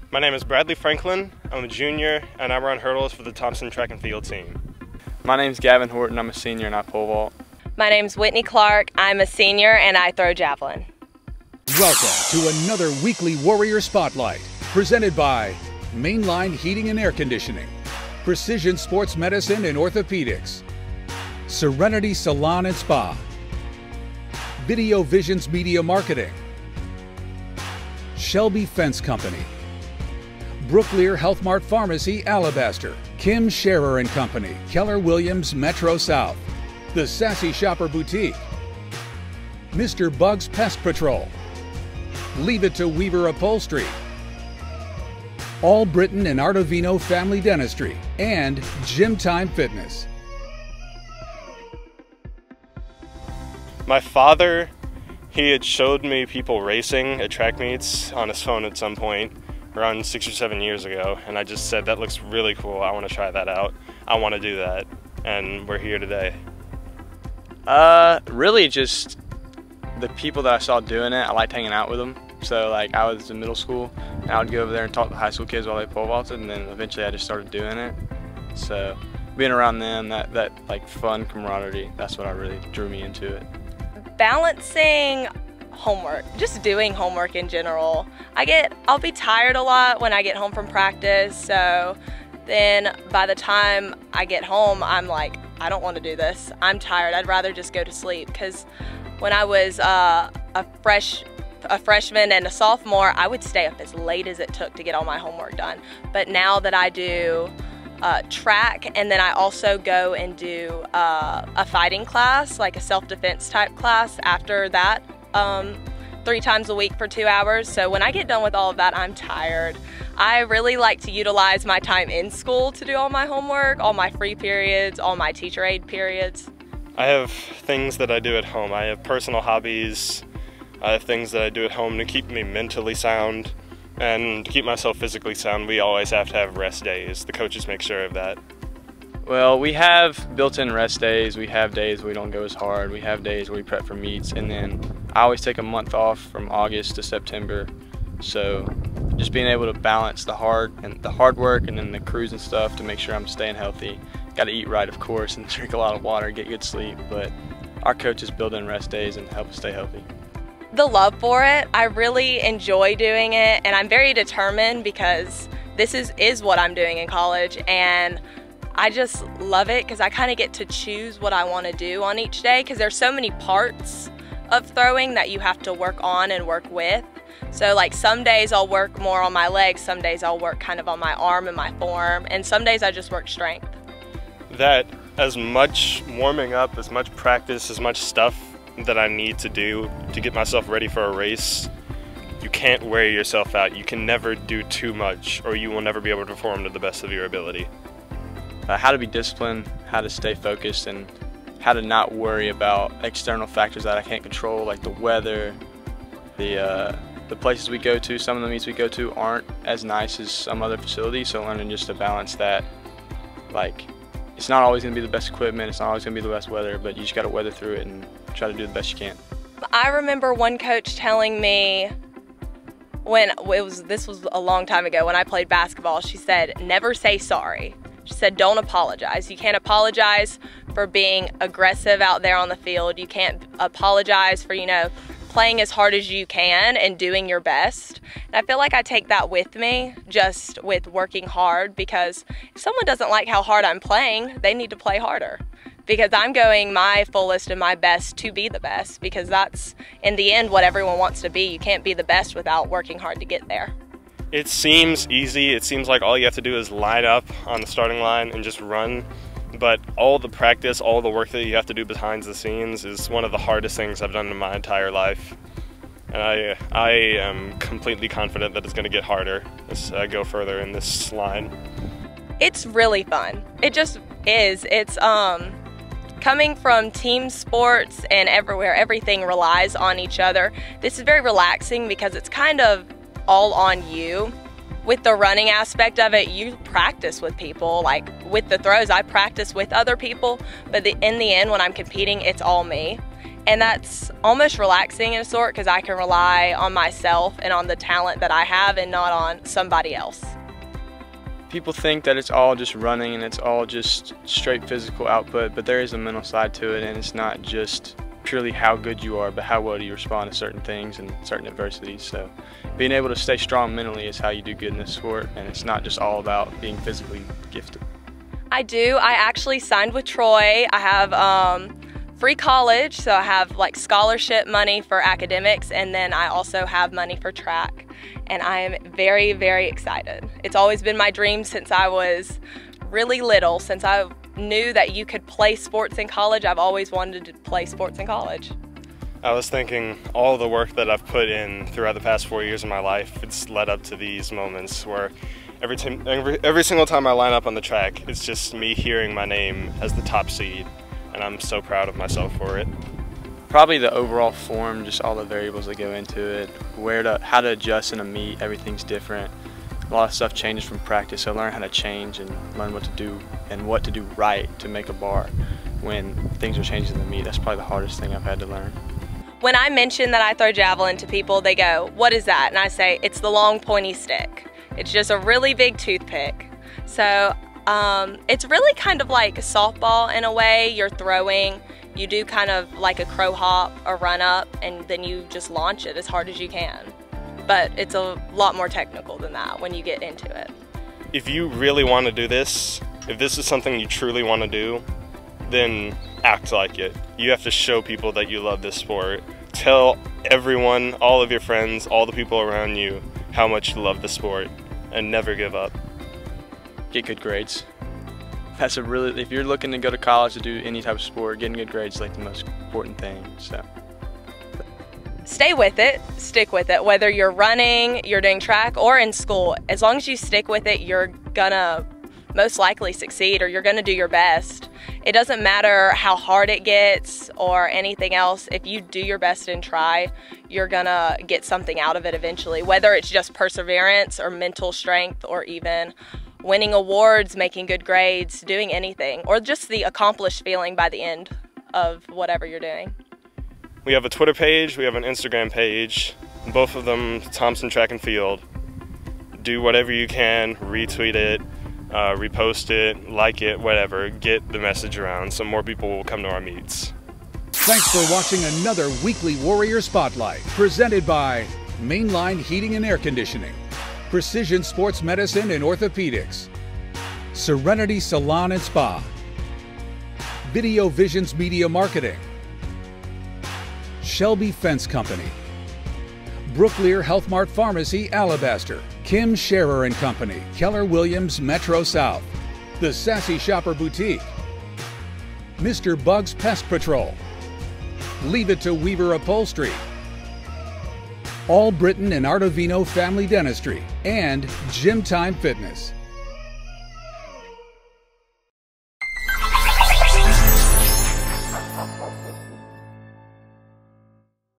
My name is Bradley Franklin. I'm a junior and I run hurdles for the Thompson track and field team. My name's Gavin Horton. I'm a senior and I pole vault. My name's Whitney Clark. I'm a senior and I throw javelin. Welcome to another weekly Warrior Spotlight, presented by Mainline Heating and Air Conditioning, Precision Sports Medicine and Orthopedics, Serenity Salon and Spa, Video Visions Media Marketing, Shelby Fence Company, Brooklear Health Mart Pharmacy, Alabaster, Kim Scherer and Company, Keller Williams Metro South, The Sassy Shopper Boutique, Mr. Bug's Pest Patrol, Leave It to Weaver Upholstery, All Britain and Artovino Family Dentistry, and Gym Time Fitness. My father, he had showed me people racing at track meets on his phone at some point around 6 or 7 years ago, and I just said, that looks really cool, I want to try that out, I want to do that, and we're here today. Really just the people that I saw doing it, I liked hanging out with them. So like I was in middle school and I would go over there and talk to high school kids while they pole vaulted, and then eventually I just started doing it. So being around them, that like fun camaraderie, that's what really drew me into it. Balancing homework, just doing homework in general. I'll be tired a lot when I get home from practice, so then by the time I get home, I'm like, I don't want to do this. I'm tired, I'd rather just go to sleep, because when I was a freshman and a sophomore, I would stay up as late as it took to get all my homework done. But now that I do track, and then I also go and do a fighting class, like a self-defense type class after that, 3 times a week for 2 hours. So when I get done with all of that, I'm tired. I really like to utilize my time in school to do all my homework, all my free periods, all my teacher aid periods. I have things that I do at home. I have personal hobbies. I have things that I do at home to keep me mentally sound, and to keep myself physically sound, we always have to have rest days. The coaches make sure of that. Well, we have built-in rest days. We have days we don't go as hard. We have days where we prep for meets, and then I always take a month off from August to September. So just being able to balance the hard work and then the cruise and stuff to make sure I'm staying healthy. Got to eat right, of course, and drink a lot of water, get good sleep, but our coaches build in rest days and help us stay healthy. The love for it, I really enjoy doing it, and I'm very determined because this is what I'm doing in college, and I just love it because I kind of get to choose what I want to do on each day, because there's so many parts of throwing that you have to work on and work with. So like some days I'll work more on my legs, some days I'll work kind of on my arm and my forearm, and some days I just work strength. That as much warming up, as much practice, as much stuff that I need to do to get myself ready for a race, you can't wear yourself out. You can never do too much, or you will never be able to perform to the best of your ability. How to be disciplined, how to stay focused, and how to not worry about external factors that I can't control, like the weather, the places we go to. Some of the meets we go to aren't as nice as some other facilities, so learning just to balance that. Like, it's not always going to be the best equipment, it's not always going to be the best weather, but you just got to weather through it and try to do the best you can. I remember one coach telling me, this was a long time ago when I played basketball, she said, never say sorry. She said, don't apologize. You can't apologize for being aggressive out there on the field. You can't apologize for, playing as hard as you can and doing your best. And I feel like I take that with me, just with working hard, because if someone doesn't like how hard I'm playing, they need to play harder, because I'm going my fullest and my best to be the best, because that's in the end what everyone wants to be. You can't be the best without working hard to get there. It seems easy. It seems like all you have to do is line up on the starting line and just run. But all the practice, all the work that you have to do behind the scenes is one of the hardest things I've done in my entire life. And I am completely confident that it's going to get harder as I go further in this line. It's really fun. It just is. It's coming from team sports and everywhere, everything relies on each other. This is very relaxing because it's kind of all on you. With the running aspect of it, you practice with people. Like with the throws, I practice with other people, but in the end, when I'm competing, it's all me. And that's almost relaxing in a sort because I can rely on myself and on the talent that I have and not on somebody else. People think that it's all just running and it's all just straight physical output, but there is a mental side to it, and it's not just purely how good you are, but how well do you respond to certain things and certain adversities. So being able to stay strong mentally is how you do good in this sport, and it's not just all about being physically gifted. I do. I actually signed with Troy. I have free college, so I have like scholarship money for academics, and then I also have money for track. And I am very, very excited. It's always been my dream since I was really little. Since I knew that you could play sports in college, I've always wanted to play sports in college. I was thinking all the work that I've put in throughout the past 4 years of my life, it's led up to these moments where every single time I line up on the track, it's just me hearing my name as the top seed, and I'm so proud of myself for it. Probably the overall form, just all the variables that go into it, how to adjust in a meet. Everything's different. A lot of stuff changes from practice, so learn how to change and learn what to do and what to do right to make a bar when things are changing in the meet. That's probably the hardest thing I've had to learn. When I mention that I throw javelin to people, they go, "What is that?" And I say, "It's the long pointy stick. It's just a really big toothpick." So it's really kind of like a softball in a way. You're throwing. You do kind of like a crow hop or run up, and then you just launch it as hard as you can. But it's a lot more technical than that when you get into it. If you really want to do this, if this is something you truly want to do, then act like it. You have to show people that you love this sport. Tell everyone, all of your friends, all the people around you, how much you love the sport, and never give up. Get good grades. If you're looking to go to college to do any type of sport, getting good grades is like the most important thing. So stay with it, stick with it, whether you're running, you're doing track, or in school. As long as you stick with it, you're gonna most likely succeed, or you're gonna do your best. It doesn't matter how hard it gets or anything else. If you do your best and try, you're gonna get something out of it eventually, whether it's just perseverance or mental strength or even winning awards, making good grades, doing anything, or just the accomplished feeling by the end of whatever you're doing. We have a Twitter page, we have an Instagram page, both of them Thompson Track and Field. Do whatever you can, retweet it, repost it, like it, whatever. Get the message around so more people will come to our meets. Thanks for watching another weekly Warrior Spotlight presented by Mainline Heating and Air Conditioning, Precision Sports Medicine and Orthopedics, Serenity Salon and Spa, Video Visions Media Marketing, Shelby Fence Company, Brooklear Health Mart Pharmacy, Alabaster, Kim Scherer and Company, Keller Williams Metro South, The Sassy Shopper Boutique, Mr. Bug's Pest Patrol, Leave It to Weaver Upholstery, All Britain and Artovino Family Dentistry, and Gym Time Fitness.